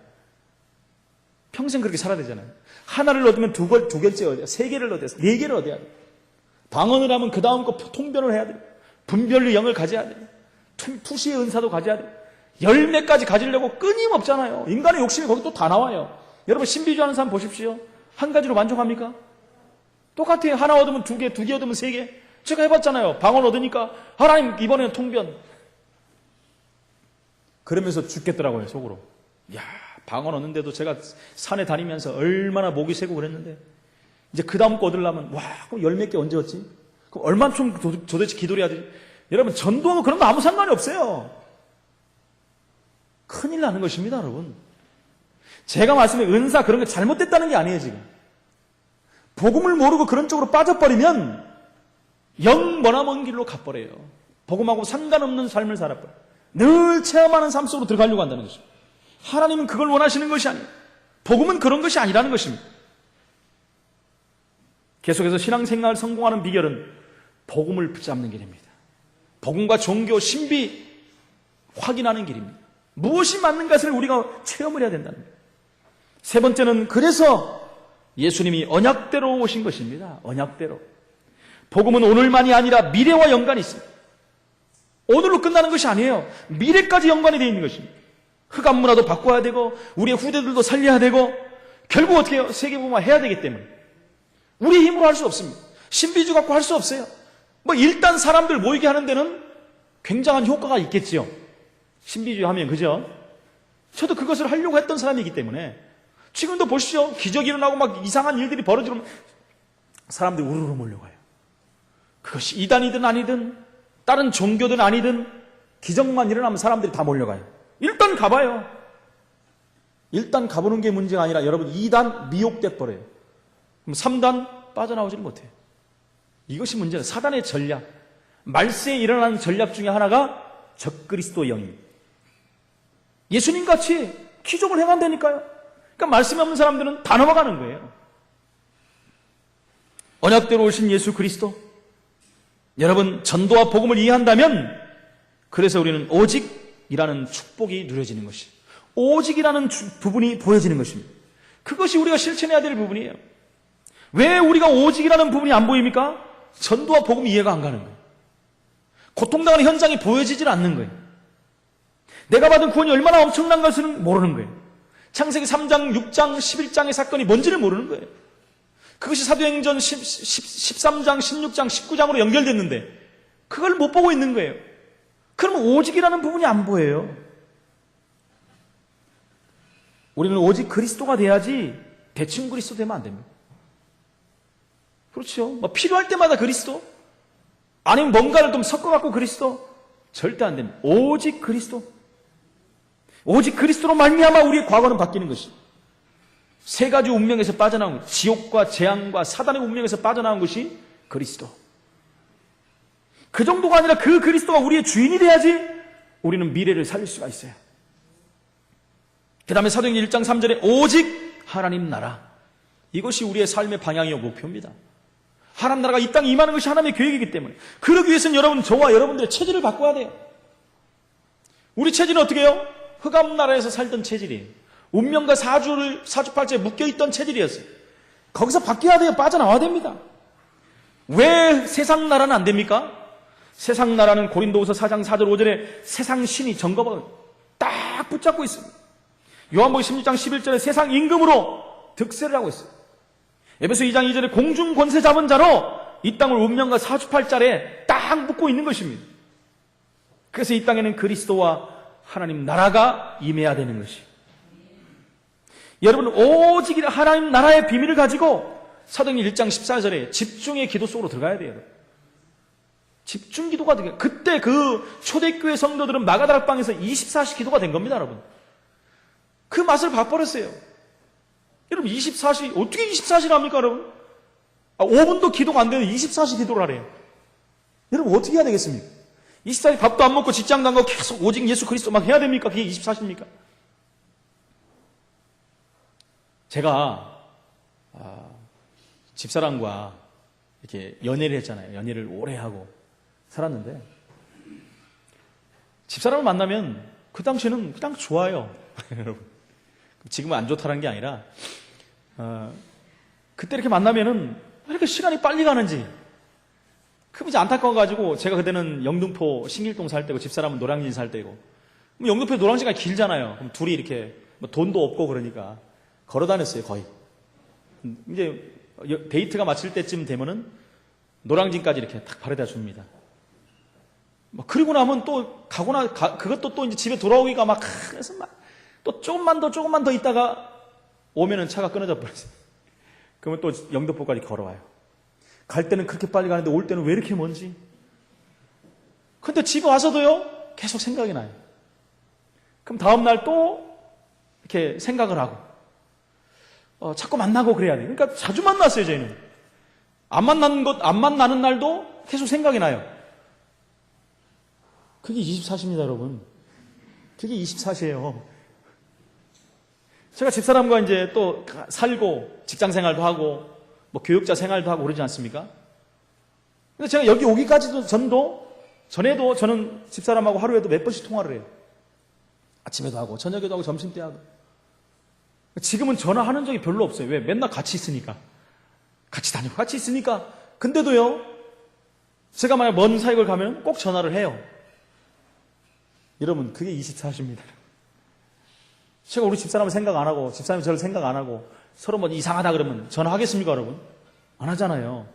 평생 그렇게 살아야 되잖아요. 하나를 얻으면 두 개째 얻어야, 세 개를 얻어야, 네 개를 얻어야 돼요. 방언을 하면 그 다음 거 통변을 해야 돼요. 분별의 영을 가져야 돼요. 투시의 은사도 가져야 돼요. 열매까지 가지려고 끊임없잖아요. 인간의 욕심이 거기 또 다 나와요. 여러분 신비주의 하는 사람 보십시오. 한 가지로 만족합니까? 똑같아요. 하나 얻으면 두 개, 두 개 얻으면 세 개. 제가 해봤잖아요. 방언 얻으니까 하나님 이번에는 통변. 그러면서 죽겠더라고요. 속으로. 야, 방언 얻는데도 제가 산에 다니면서 얼마나 목이 새고 그랬는데 이제 그 다음 거 얻으려면 와, 그럼 열 몇 개 언제 얻지? 그럼 얼마큼 도대체 기도를 해야 되지? 여러분 전도하고 그런 거 아무 상관이 없어요. 큰일 나는 것입니다. 여러분. 제가 말씀드린 은사 그런 게 잘못됐다는 게 아니에요. 지금 복음을 모르고 그런 쪽으로 빠져버리면 영 머나먼 길로 가버려요. 복음하고 상관없는 삶을 살아버려요. 늘 체험하는 삶 속으로 들어가려고 한다는 것입니다. 하나님은 그걸 원하시는 것이 아니에요. 복음은 그런 것이 아니라는 것입니다. 계속해서 신앙생활 성공하는 비결은 복음을 붙잡는 길입니다. 복음과 종교, 신비 확인하는 길입니다. 무엇이 맞는 것을 우리가 체험을 해야 된다는 거예요. 세 번째는 그래서 예수님이 언약대로 오신 것입니다. 언약대로. 복음은 오늘만이 아니라 미래와 연관이 있습니다. 오늘로 끝나는 것이 아니에요. 미래까지 연관이 되어 있는 것입니다. 흑암 문화도 바꿔야 되고 우리의 후대들도 살려야 되고 결국 어떻게 해요? 세계복음화 해야 되기 때문에 우리의 힘으로 할 수 없습니다. 신비주 갖고 할 수 없어요. 일단 사람들 모이게 하는 데는 굉장한 효과가 있겠지요. 신비주의 하면 그죠? 저도 그것을 하려고 했던 사람이기 때문에 지금도 보시죠. 기적이 일어나고 막 이상한 일들이 벌어지면 사람들이 우르르 몰려가요. 그것이 이단이든 아니든 다른 종교든 아니든 기적만 일어나면 사람들이 다 몰려가요. 일단 가봐요. 일단 가보는 게 문제가 아니라 여러분 2단 미혹돼 버려요. 그럼 3단 빠져나오지를 못해요. 이것이 문제예요. 사단의 전략. 말세에 일어나는 전략 중에 하나가 적그리스도 영입니다. 예수님같이 기적을 행한다니까요. 그러니까 말씀이 없는 사람들은 다 넘어가는 거예요. 언약대로 오신 예수 그리스도. 여러분 전도와 복음을 이해한다면 그래서 우리는 오직이라는 축복이 누려지는 것이 오직이라는 부분이 보여지는 것입니다. 그것이 우리가 실천해야 될 부분이에요. 왜 우리가 오직이라는 부분이 안 보입니까? 전도와 복음 이해가 안 가는 거예요. 고통당하는 현장이 보여지질 않는 거예요. 내가 받은 구원이 얼마나 엄청난 것을 모르는 거예요. 창세기 3장, 6장, 11장의 사건이 뭔지를 모르는 거예요. 그것이 사도행전 13장, 16장, 19장으로 연결됐는데 그걸 못 보고 있는 거예요. 그러면 오직이라는 부분이 안 보여요. 우리는 오직 그리스도가 돼야지 대충 그리스도 되면 안 됩니다. 그렇죠. 필요할 때마다 그리스도 아니면 뭔가를 좀 섞어갖고 그리스도 절대 안 됩니다. 오직 그리스도. 오직 그리스도로 말미암아 우리의 과거는 바뀌는 것이 세 가지 운명에서 빠져나온 것, 지옥과 재앙과 사단의 운명에서 빠져나온 것이 그리스도. 그 정도가 아니라 그 그리스도가 우리의 주인이 돼야지 우리는 미래를 살릴 수가 있어요. 그 다음에 사도행전 1장 3절에 오직 하나님 나라. 이것이 우리의 삶의 방향이요 목표입니다. 하나님 나라가 이 땅에 임하는 것이 하나님의 계획이기 때문에 그러기 위해서는 여러분 저와 여러분들의 체질을 바꿔야 돼요. 우리 체질은 어떻게 해요? 흑암 나라에서 살던 체질이에요. 운명과 사주팔자에 묶여있던 체질이었어요. 거기서 바뀌어야 돼요. 빠져나와야 됩니다. 왜 세상 나라는 안 됩니까? 세상 나라는 고린도후서 4장 4절 5절에 세상 신이 정거를 딱 붙잡고 있습니다. 요한복음 16장 11절에 세상 임금으로 득세를 하고 있어요. 에베소 2장 2절에 공중 권세 잡은 자로 이 땅을 운명과 사주팔자에 딱 묶고 있는 것입니다. 그래서 이 땅에는 그리스도와 하나님 나라가 임해야 되는 것이. 여러분 오직 하나님 나라의 비밀을 가지고 사도행전 1장 14절에 집중의 기도 속으로 들어가야 돼요. 집중 기도가 되게 그때 그 초대교회 성도들은 마가다락방에서 24시 기도가 된 겁니다, 여러분. 그 맛을 봐버렸어요. 여러분 24시 어떻게 24시를 합니까, 여러분? 5분도 기도가 안 되는 24시 기도를 하래요. 여러분 어떻게 해야 되겠습니까? 24시 밥도 안 먹고 직장도 안 가고 계속 오직 예수 그리스도 막 해야 됩니까? 그게 24시입니까? 제가 집사람과 이렇게 연애를 했잖아요. 연애를 오래 하고 살았는데 집사람을 만나면 그 당시에는 그냥 좋아요. 여러분. 지금은 안 좋다는 게 아니라 그때 이렇게 만나면은 왜 이렇게 시간이 빨리 가는지 그럼 이제 안타까워가지고 제가 그때는 영등포 신길동 살 때고 집사람은 노량진 살 때고 영등포에 노량진가 길잖아요. 그럼 둘이 이렇게 뭐 돈도 없고 그러니까 걸어 다녔어요 거의. 이제 데이트가 마칠 때쯤 되면은 노량진까지 이렇게 탁 바래다 줍니다. 그리고 나면 또 가거나 그것도 또 이제 집에 돌아오기가 막 그래서 막 또 조금만 더 있다가 오면은 차가 끊어져 버렸어요. 그러면 또 영등포까지 걸어와요. 갈 때는 그렇게 빨리 가는데 올 때는 왜 이렇게 먼지? 근데 집에 와서도요 계속 생각이 나요. 그럼 다음 날 또 이렇게 생각을 하고 자꾸 만나고 그래야 돼요. 그러니까 자주 만났어요 저희는. 안 만나는 날도 계속 생각이 나요. 그게 24시입니다, 여러분. 그게 24시예요. 제가 집사람과 이제 또 살고 직장 생활도 하고 뭐 교육자 생활도 하고 그러지 않습니까? 근데 제가 여기 오기까지도 전에도 저는 집사람하고 하루에도 몇 번씩 통화를 해요. 아침에도 하고 저녁에도 하고 점심때 하고. 지금은 전화하는 적이 별로 없어요. 왜? 맨날 같이 있으니까. 같이 다니고 같이 있으니까. 근데도요. 제가 만약 먼 사역을 가면 꼭 전화를 해요. 여러분 그게 24시입니다. 제가 우리 집사람을 생각 안 하고 집사람이 저를 생각 안 하고 서로 뭐 이상하다 그러면 전화하겠습니까 여러분? 안 하잖아요.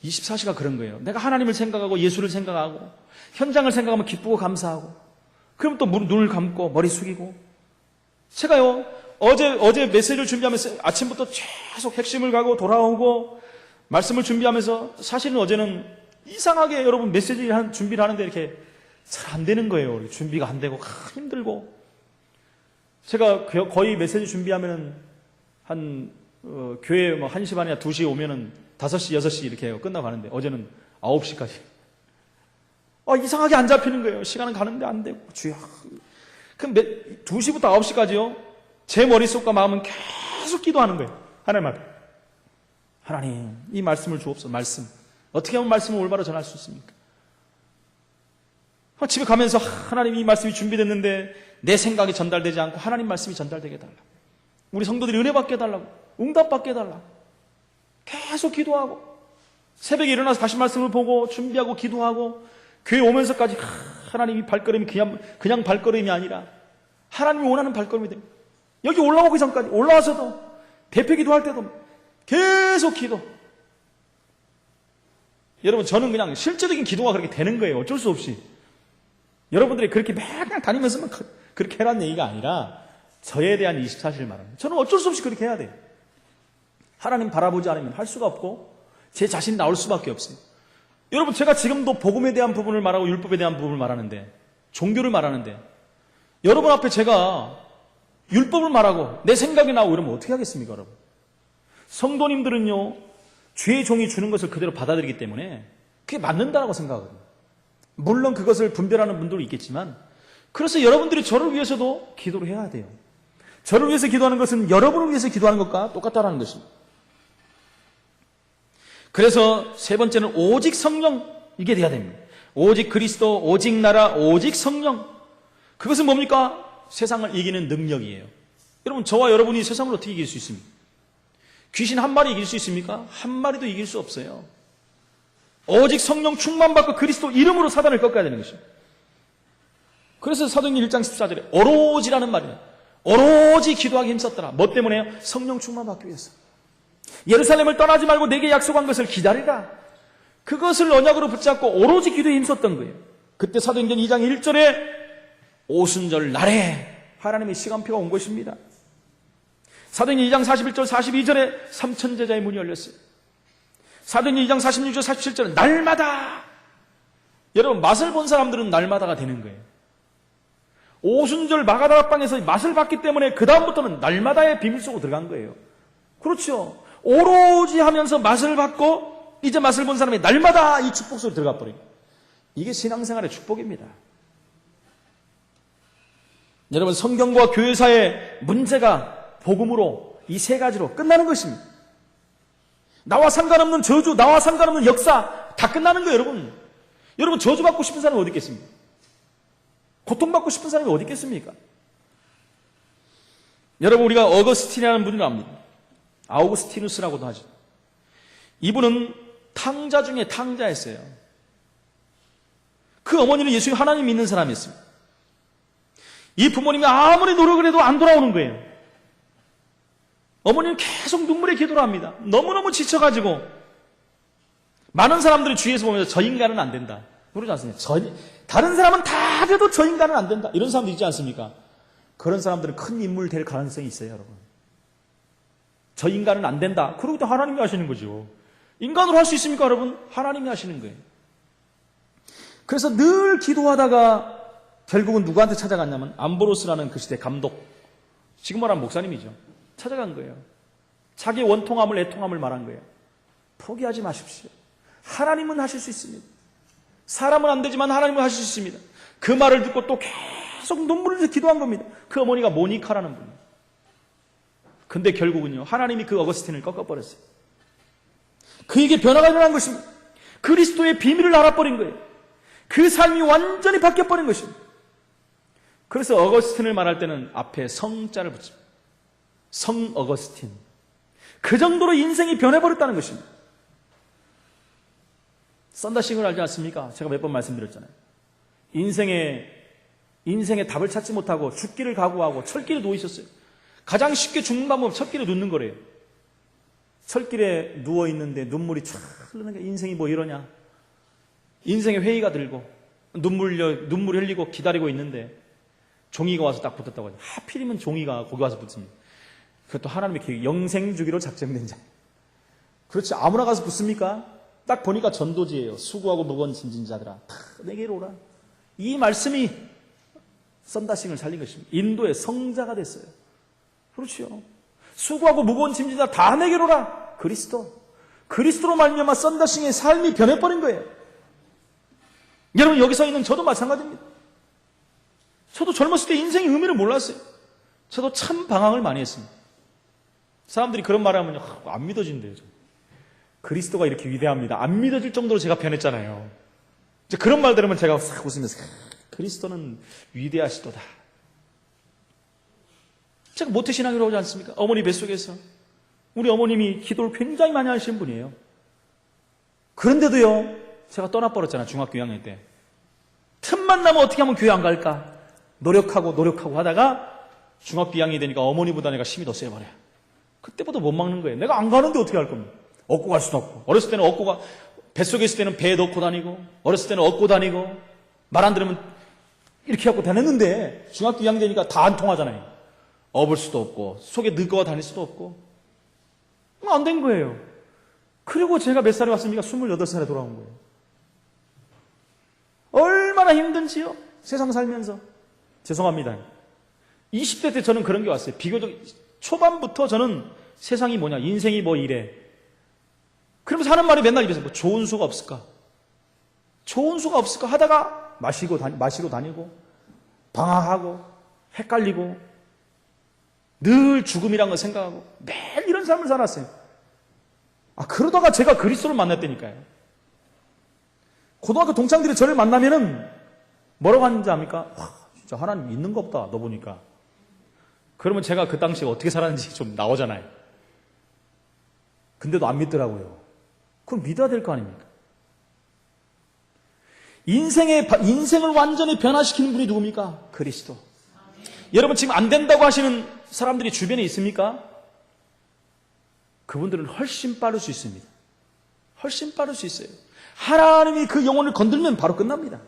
24시가 그런 거예요. 내가 하나님을 생각하고 예수를 생각하고 현장을 생각하면 기쁘고 감사하고 그럼 또 눈을 감고 머리 숙이고 제가요 어제 메시지를 준비하면서 아침부터 계속 핵심을 가고 돌아오고 말씀을 준비하면서 사실은 어제는 이상하게 여러분 메시지 준비를 하는데 이렇게 잘 안 되는 거예요. 준비가 안 되고 힘들고 제가 거의 메시지 준비하면은 교회 뭐 1시 반이나 2시에 오면은 5시, 6시 이렇게 해요. 끝나고 가는데 어제는 9시까지. 이상하게 안 잡히는 거예요. 시간은 가는데 안 되고. 주야. 그럼 2시부터 9시까지요. 제 머릿속과 마음은 계속 기도하는 거예요. 하나님 앞에. 하나님, 이 말씀을 주옵소서. 말씀. 어떻게 하면 말씀을 올바로 전할 수 있습니까? 집에 가면서 하나님 이 말씀이 준비됐는데 내 생각이 전달되지 않고 하나님 말씀이 전달되게 해달라고. 우리 성도들이 은혜 받게 해달라고. 응답 받게 해달라고. 계속 기도하고 새벽에 일어나서 다시 말씀을 보고 준비하고 기도하고 교회 오면서까지 하나님 이 발걸음이 그냥 발걸음이 아니라 하나님이 원하는 발걸음이 됩니다. 여기 올라오기 전까지 올라와서도 대표 기도할 때도 계속 기도. 여러분 저는 그냥 실제적인 기도가 그렇게 되는 거예요. 어쩔 수 없이. 여러분들이 그렇게 맨날 다니면서만 그렇게 해라는 얘기가 아니라 저에 대한 24시를 말합니다. 저는 어쩔 수 없이 그렇게 해야 돼요. 하나님 바라보지 않으면 할 수가 없고 제 자신이 나올 수밖에 없어요. 여러분 제가 지금도 복음에 대한 부분을 말하고 율법에 대한 부분을 말하는데 종교를 말하는데 여러분 앞에 제가 율법을 말하고 내 생각이 나오고 이러면 어떻게 하겠습니까 여러분? 성도님들은요 죄의 종이 주는 것을 그대로 받아들이기 때문에 그게 맞는다라고 생각하거든요. 물론 그것을 분별하는 분들도 있겠지만 그래서 여러분들이 저를 위해서도 기도를 해야 돼요. 저를 위해서 기도하는 것은 여러분을 위해서 기도하는 것과 똑같다는 것입니다. 그래서 세 번째는 오직 성령 이게 돼야 됩니다. 오직 그리스도, 오직 나라, 오직 성령. 그것은 뭡니까? 세상을 이기는 능력이에요. 여러분 저와 여러분이 세상을 어떻게 이길 수 있습니까? 귀신 한 마리 이길 수 있습니까? 한 마리도 이길 수 없어요. 오직 성령 충만받고 그리스도 이름으로 사단을 꺾어야 되는 것이죠. 그래서 사도행전 1장 14절에 오로지라는 말이에요. 오로지 기도하기 힘썼더라. 뭐 때문에요? 성령 충만받기 위해서. 예루살렘을 떠나지 말고 내게 약속한 것을 기다리라. 그것을 언약으로 붙잡고 오로지 기도에 힘썼던 거예요. 그때 사도행전 2장 1절에 오순절 날에 하나님의 시간표가 온 것입니다. 사도행전 2장 41절 42절에 3천 제자의 문이 열렸어요. 사도행전 2장 46절 47절은 날마다 여러분 맛을 본 사람들은 날마다가 되는 거예요. 오순절 마가다락방에서 맛을 봤기 때문에 그 다음부터는 날마다의 비밀 속으로 들어간 거예요. 그렇죠. 오로지 하면서 맛을 받고 이제 맛을 본 사람이 날마다 이 축복 속으로 들어가 버려요. 이게 신앙생활의 축복입니다. 여러분 성경과 교회사의 문제가 복음으로 이 세 가지로 끝나는 것입니다. 나와 상관없는 저주, 나와 상관없는 역사 다 끝나는 거예요, 여러분. 여러분, 저주받고 싶은 사람이 어디 있겠습니까? 고통받고 싶은 사람이 어디 있겠습니까? 여러분, 우리가 어거스틴이라는 분을 압니다. 아우구스티누스라고도 하죠. 이분은 탕자 중에 탕자였어요. 그 어머니는 예수 하나님 믿는 사람이었습니다. 이 부모님이 아무리 노력을 해도 안 돌아오는 거예요. 어머니는 계속 눈물에 기도를 합니다. 너무너무 지쳐가지고 많은 사람들이 주위에서 보면서 저 인간은 안 된다 그러지 않습니까? 다른 사람은 다 돼도 저 인간은 안 된다 이런 사람도 있지 않습니까? 그런 사람들은 큰 인물 될 가능성이 있어요, 여러분. 저 인간은 안 된다. 그러고 하나님이 하시는 거죠. 인간으로 할 수 있습니까, 여러분? 하나님이 하시는 거예요. 그래서 늘 기도하다가 결국은 누구한테 찾아갔냐면 암브로스라는 그 시대 감독, 지금 말하면 목사님이죠. 찾아간 거예요. 자기의 원통함을, 애통함을 말한 거예요. 포기하지 마십시오. 하나님은 하실 수 있습니다. 사람은 안 되지만 하나님은 하실 수 있습니다. 그 말을 듣고 또 계속 눈물을 흘려 기도한 겁니다. 그 어머니가 모니카라는 분이에요. 근데 결국은요, 하나님이 그 어거스틴을 꺾어버렸어요. 그에게 변화가 일어난 것입니다. 그리스도의 비밀을 알아버린 거예요. 그 삶이 완전히 바뀌어버린 것입니다. 그래서 어거스틴을 말할 때는 앞에 성자를 붙입니다. 성 어거스틴. 그 정도로 인생이 변해버렸다는 것입니다. 썬더싱을 알지 않습니까? 제가 몇 번 말씀드렸잖아요. 인생의 답을 찾지 못하고 죽기를 각오하고 철길에 누워 있었어요. 가장 쉽게 죽는 방법은 철길에 눕는 거래요. 철길에 누워 있는데 눈물이 쫙 흐르는 게 인생이 뭐 이러냐. 인생의 회의가 들고 눈물 흘리고 기다리고 있는데 종이가 와서 딱 붙었다고 하죠. 하필이면 종이가 거기 와서 붙습니다. 그것도 하나님의 영생 주기로 작정된 자. 그렇지, 아무나 가서 붙습니까? 딱 보니까 전도지예요. 수고하고 무거운 짐진 자들아, 다 내게로 오라. 이 말씀이 썬다싱을 살린 것입니다. 인도의 성자가 됐어요. 그렇죠. 수고하고 무거운 짐진 자들 다 내게로 오라. 그리스도로 말미암아 썬다싱의 삶이 변해버린 거예요. 여러분, 여기 서 있는 저도 마찬가지입니다. 저도 젊었을 때 인생의 의미를 몰랐어요. 저도 참 방황을 많이 했습니다. 사람들이 그런 말을 하면 안 믿어진대요. 그리스도가 이렇게 위대합니다. 안 믿어질 정도로 제가 변했잖아요. 이제 그런 말 들으면 제가 싹 웃으면서 그리스도는 위대하시도다. 제가 모태신앙이라고 하지 않습니까? 어머니 뱃속에서 우리 어머님이 기도를 굉장히 많이 하시는 분이에요. 그런데도요, 제가 떠나버렸잖아요. 중학교 2학년 때. 틈만 나면 어떻게 하면 교회 안 갈까? 노력하고 하다가 중학교 2학년이 되니까 어머니보다 내가 힘이 더 세버려요. 그때부터 못 막는 거예요. 내가 안 가는데 어떻게 할 겁니까? 업고 갈 수도 없고. 어렸을 때는 뱃속에 있을 때는 배에 넣고 다니고, 어렸을 때는 업고 다니고, 말 안 들으면 이렇게 갖고 다녔는데, 중학교 2학년 되니까 다 안 통하잖아요. 업을 수도 없고, 속에 넣고 다닐 수도 없고. 안 된 거예요. 그리고 제가 몇 살에 왔습니까? 28살에 돌아온 거예요. 얼마나 힘든지요? 세상 살면서. 죄송합니다. 20대 때 저는 그런 게 왔어요. 비교적 초반부터 저는 세상이 뭐냐, 인생이 뭐 이래. 그러면서 하는 말이 맨날 이래서 뭐 좋은 수가 없을까? 좋은 수가 없을까? 하다가 마시러 다니고, 방황하고, 헷갈리고, 늘 죽음이란 걸 생각하고, 매일 이런 삶을 살았어요. 그러다가 제가 그리스도를 만났다니까요. 고등학교 동창들이 저를 만나면은 뭐라고 하는지 압니까? 진짜 하나님 있는 거 없다, 너 보니까. 그러면 제가 그 당시에 어떻게 살았는지 좀 나오잖아요. 근데도 안 믿더라고요. 그럼 믿어야 될 거 아닙니까? 인생을 완전히 변화시키는 분이 누굽니까? 그리스도. 여러분, 지금 안 된다고 하시는 사람들이 주변에 있습니까? 그분들은 훨씬 빠를 수 있습니다. 훨씬 빠를 수 있어요. 하나님이 그 영혼을 건들면 바로 끝납니다.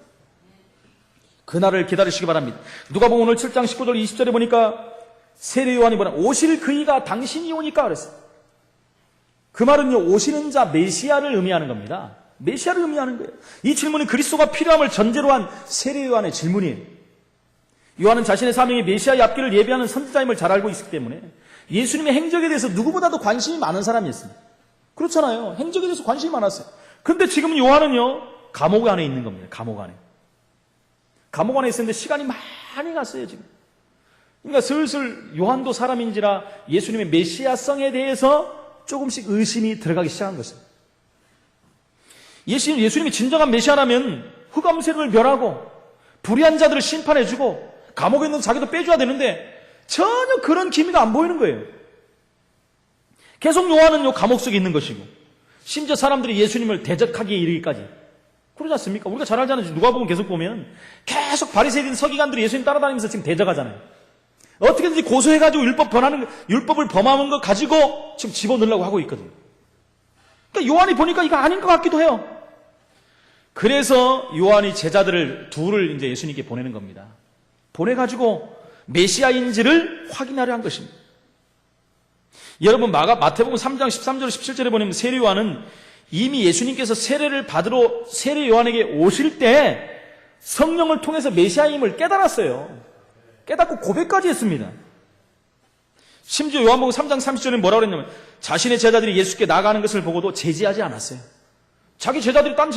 그날을 기다리시기 바랍니다. 누가복음 오늘 7장 19절 20절에 보니까 세례 요한이 오실 그이가 당신이 오니까 그랬어요. 그 말은요, 오시는 자 메시아를 의미하는 겁니다. 메시아를 의미하는 거예요. 이 질문이 그리스도가 필요함을 전제로 한 세례 요한의 질문이에요. 요한은 자신의 사명이 메시아의 앞길을 예비하는 선지자임을 잘 알고 있기 때문에 예수님의 행적에 대해서 누구보다도 관심이 많은 사람이었습니다. 그렇잖아요. 행적에 대해서 관심이 많았어요. 그런데 지금 요한은요, 감옥 안에 있는 겁니다. 감옥 안에. 감옥 안에 있었는데 시간이 많이 갔어요, 지금. 그러니까 슬슬 요한도 사람인지라 예수님의 메시아성에 대해서 조금씩 의심이 들어가기 시작한 것입니다. 예수님이 진정한 메시아라면 흑암세력을 멸하고 불의한 자들을 심판해주고 감옥에 있는 자기도 빼줘야 되는데 전혀 그런 기미가 안 보이는 거예요. 계속 요한은 감옥 속에 있는 것이고 심지어 사람들이 예수님을 대적하기에 이르기까지 그러지 않습니까? 우리가 잘 알잖아요. 누가복음 계속 보면 계속 바리새인 서기관들이 예수님 따라다니면서 지금 대적하잖아요. 어떻게든지 고소해가지고 율법을 범하는 거 가지고 지금 집어넣으려고 하고 있거든요. 그러니까 요한이 보니까 이거 아닌 것 같기도 해요. 그래서 요한이 제자들을 둘을 이제 예수님께 보내는 겁니다. 보내가지고 메시아인지를 확인하려 한 것입니다. 여러분 마태복음 3장 13절 17절에 보면 세례 요한은 이미 예수님께서 세례를 받으러 세례 요한에게 오실 때 성령을 통해서 메시아임을 깨달았어요. 깨닫고 고백까지 했습니다. 심지어 요한복음 3장 30절에 뭐라고 그랬냐면 자신의 제자들이 예수께 나아가는 것을 보고도 제지하지 않았어요. 자기 제자들이 딴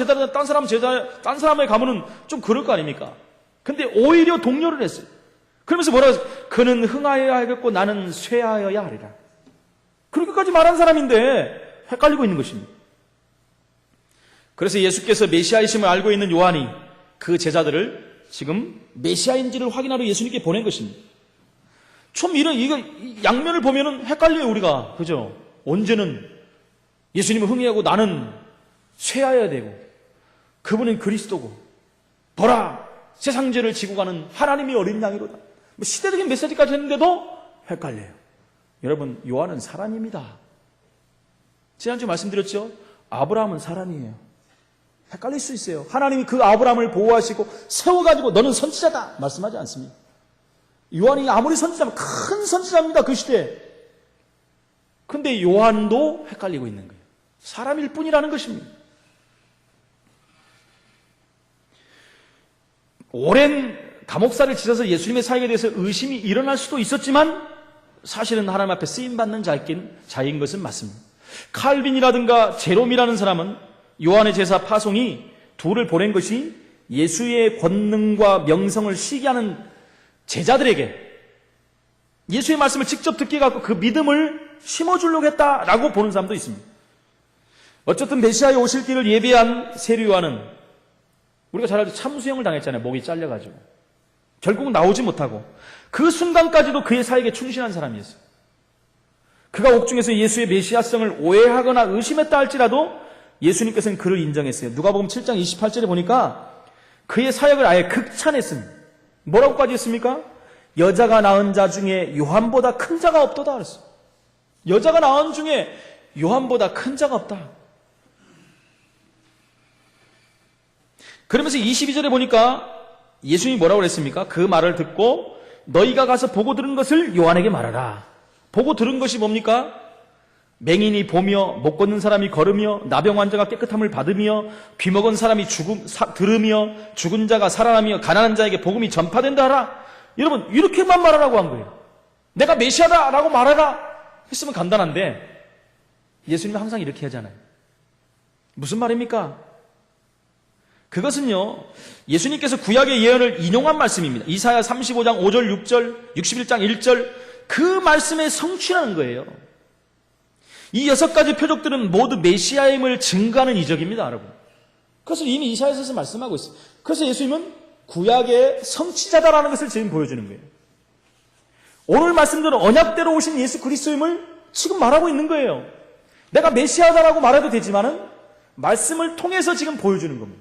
사람에 가면은 좀 그럴 거 아닙니까? 근데 오히려 독려를 했어요. 그러면서 뭐라고 했어요? 그는 흥하여야 하겠고 나는 쇠하여야 하리라. 그렇게까지 말한 사람인데 헷갈리고 있는 것입니다. 그래서 예수께서 메시아이심을 알고 있는 요한이 그 제자들을 지금 메시아인지를 확인하러 예수님께 보낸 것입니다. 좀 이거 양면을 보면은 헷갈려요, 우리가. 그죠? 언제는 예수님은 흥해하고 나는 쇠하여야 되고 그분은 그리스도고 보라 세상 죄를 지고 가는 하나님의 어린 양이로다. 시대적인 메시지까지 했는데도 헷갈려요. 여러분, 요한은 사람입니다. 지난주에 말씀드렸죠? 아브라함은 사람이에요. 헷갈릴 수 있어요. 하나님이 그 아브라함을 보호하시고 세워가지고 너는 선지자다 말씀하지 않습니다. 요한이 아무리 선지자면 큰 선지자입니다. 그 시대에. 근데 요한도 헷갈리고 있는 거예요. 사람일 뿐이라는 것입니다. 오랜 감옥살이를 지져서 예수님의 사역에 대해서 의심이 일어날 수도 있었지만 사실은 하나님 앞에 쓰임받는 자인 것은 맞습니다. 칼빈이라든가 제롬이라는 사람은 요한의 제사 파송이 둘을 보낸 것이 예수의 권능과 명성을 시기하는 제자들에게 예수의 말씀을 직접 듣게 갖고 그 믿음을 심어주려고 했다라고 보는 사람도 있습니다. 어쨌든 메시아의 오실 길을 예비한 세례 요한은 우리가 잘 알죠. 참수형을 당했잖아요. 목이 잘려가지고. 결국 나오지 못하고 그 순간까지도 그의 사역에 충실한 사람이었어요. 그가 옥중에서 예수의 메시아성을 오해하거나 의심했다 할지라도 예수님께서는 그를 인정했어요. 누가복음 7장 28절에 보니까 그의 사역을 아예 극찬했습니다. 뭐라고까지 했습니까? 여자가 낳은 자 중에 요한보다 큰 자가 없도다 그랬어요. 여자가 낳은 중에 요한보다 큰 자가 없다. 그러면서 22절에 보니까 예수님이 뭐라고 그랬습니까? 그 말을 듣고 너희가 가서 보고 들은 것을 요한에게 말하라. 보고 들은 것이 뭡니까? 맹인이 보며 못 걷는 사람이 걸으며 나병 환자가 깨끗함을 받으며 귀먹은 사람이 들으며 죽은 자가 살아나며 가난한 자에게 복음이 전파된다 하라. 여러분 이렇게만 말하라고 한 거예요. 내가 메시아다라고 말하라 했으면 간단한데 예수님은 항상 이렇게 하잖아요. 무슨 말입니까? 그것은요 예수님께서 구약의 예언을 인용한 말씀입니다. 이사야 35장 5절 6절 61장 1절 그 말씀의 성취라는 거예요. 이 6가지 표적들은 모두 메시아임을 증거하는 이적입니다, 여러분. 그것을 이미 이사야서에서 말씀하고 있어요. 그래서 예수님은 구약의 성취자다라는 것을 지금 보여주는 거예요. 오늘 말씀대로 언약대로 오신 예수 그리스도임을 지금 말하고 있는 거예요. 내가 메시아다라고 말해도 되지만은 말씀을 통해서 지금 보여주는 겁니다.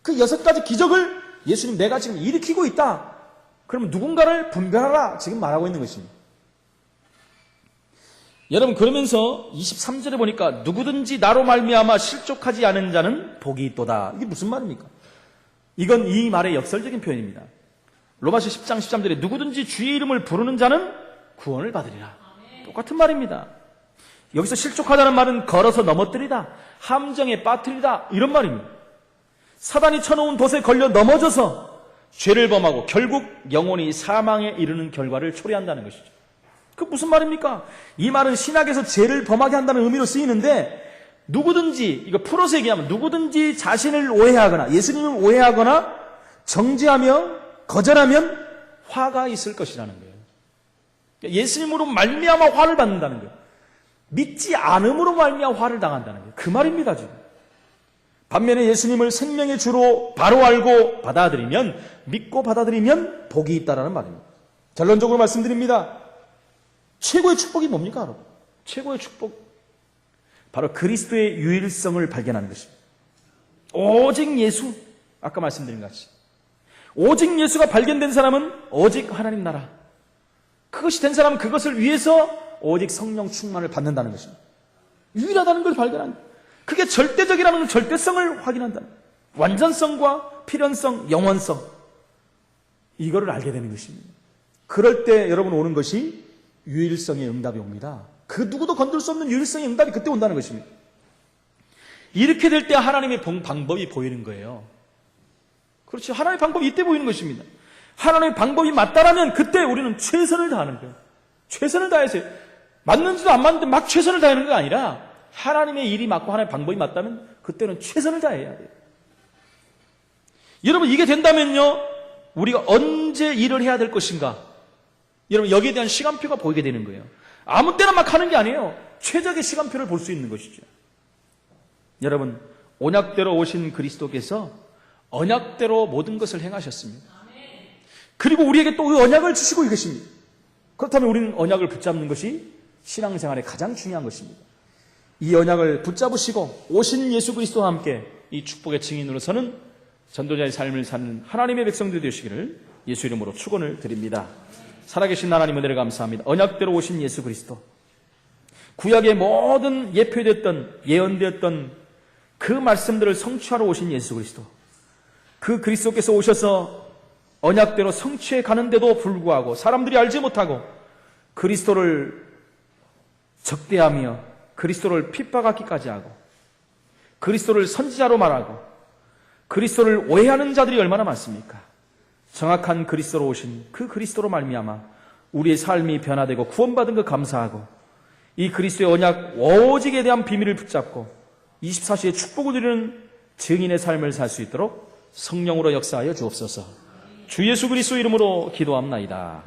그 6가지 기적을 예수님 내가 지금 일으키고 있다. 그러면 누군가를 분별하라 지금 말하고 있는 것입니다. 여러분 그러면서 23절에 보니까 누구든지 나로 말미암아 실족하지 않은 자는 복이 있도다. 이게 무슨 말입니까? 이건 이 말의 역설적인 표현입니다. 로마서 10장 13절에 누구든지 주의 이름을 부르는 자는 구원을 받으리라. 똑같은 말입니다. 여기서 실족하다는 말은 걸어서 넘어뜨리다, 함정에 빠뜨리다 이런 말입니다. 사단이 쳐놓은 돛에 걸려 넘어져서 죄를 범하고 결국 영혼이 사망에 이르는 결과를 초래한다는 것이죠. 그 무슨 말입니까? 이 말은 신약에서 죄를 범하게 한다는 의미로 쓰이는데 누구든지 이거 풀어서 얘기하면 누구든지 자신을 오해하거나 예수님을 오해하거나 정죄하며 거절하면 화가 있을 것이라는 거예요. 예수님으로 말미암아 화를 받는다는 거예요. 믿지 않음으로 말미암아 화를 당한다는 게 그 말입니다. 지금. 반면에 예수님을 생명의 주로 바로 알고 받아들이면, 믿고 받아들이면 복이 있다라는 말입니다. 결론적으로 말씀드립니다. 최고의 축복이 뭡니까, 여러분? 최고의 축복, 바로 그리스도의 유일성을 발견하는 것입니다. 오직 예수, 아까 말씀드린 것 같이 오직 예수가 발견된 사람은 오직 하나님 나라, 그것이 된 사람은 그것을 위해서 오직 성령 충만을 받는다는 것입니다. 유일하다는 걸 발견한, 그게 절대적이라는 절대성을 확인한다. 완전성과 필연성, 영원성, 이거를 알게 되는 것입니다. 그럴 때 여러분 오는 것이 유일성의 응답이 옵니다. 그 누구도 건들 수 없는 유일성의 응답이 그때 온다는 것입니다. 이렇게 될 때 하나님의 방법이 보이는 거예요. 그렇죠. 하나님의 방법이 이때 보이는 것입니다. 하나님의 방법이 맞다라면 그때 우리는 최선을 다하는 거예요. 최선을 다해서, 맞는지도 안 맞는데 막 최선을 다하는 게 아니라 하나님의 일이 맞고 하나님의 방법이 맞다면 그때는 최선을 다해야 돼요. 여러분, 이게 된다면요, 우리가 언제 일을 해야 될 것인가, 여러분 여기에 대한 시간표가 보이게 되는 거예요. 아무 때나 막 하는 게 아니에요. 최적의 시간표를 볼 수 있는 것이죠. 여러분, 언약대로 오신 그리스도께서 언약대로 모든 것을 행하셨습니다. 그리고 우리에게 또 그 언약을 주시고 계십니다. 그렇다면 우리는 언약을 붙잡는 것이 신앙생활의 가장 중요한 것입니다. 이 언약을 붙잡으시고 오신 예수 그리스도와 함께 이 축복의 증인으로서는 전도자의 삶을 사는 하나님의 백성들이 되시기를 예수 이름으로 축원을 드립니다. 살아계신 하나님 은혜를 감사합니다. 언약대로 오신 예수 그리스도, 구약의 모든 예표됐던, 예언되었던 그 말씀들을 성취하러 오신 예수 그리스도, 그 그리스도께서 오셔서 언약대로 성취해 가는데도 불구하고 사람들이 알지 못하고 그리스도를 적대하며 그리스도를 핍박하기까지 하고 그리스도를 선지자로 말하고 그리스도를 오해하는 자들이 얼마나 많습니까? 정확한 그리스도로 오신 그 그리스도로 말미암아 우리의 삶이 변화되고 구원받은 것 감사하고 이 그리스도의 언약 오직에 대한 비밀을 붙잡고 24시에 축복을 드리는 증인의 삶을 살 수 있도록 성령으로 역사하여 주옵소서. 주 예수 그리스도 이름으로 기도합나이다.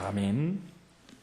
아멘.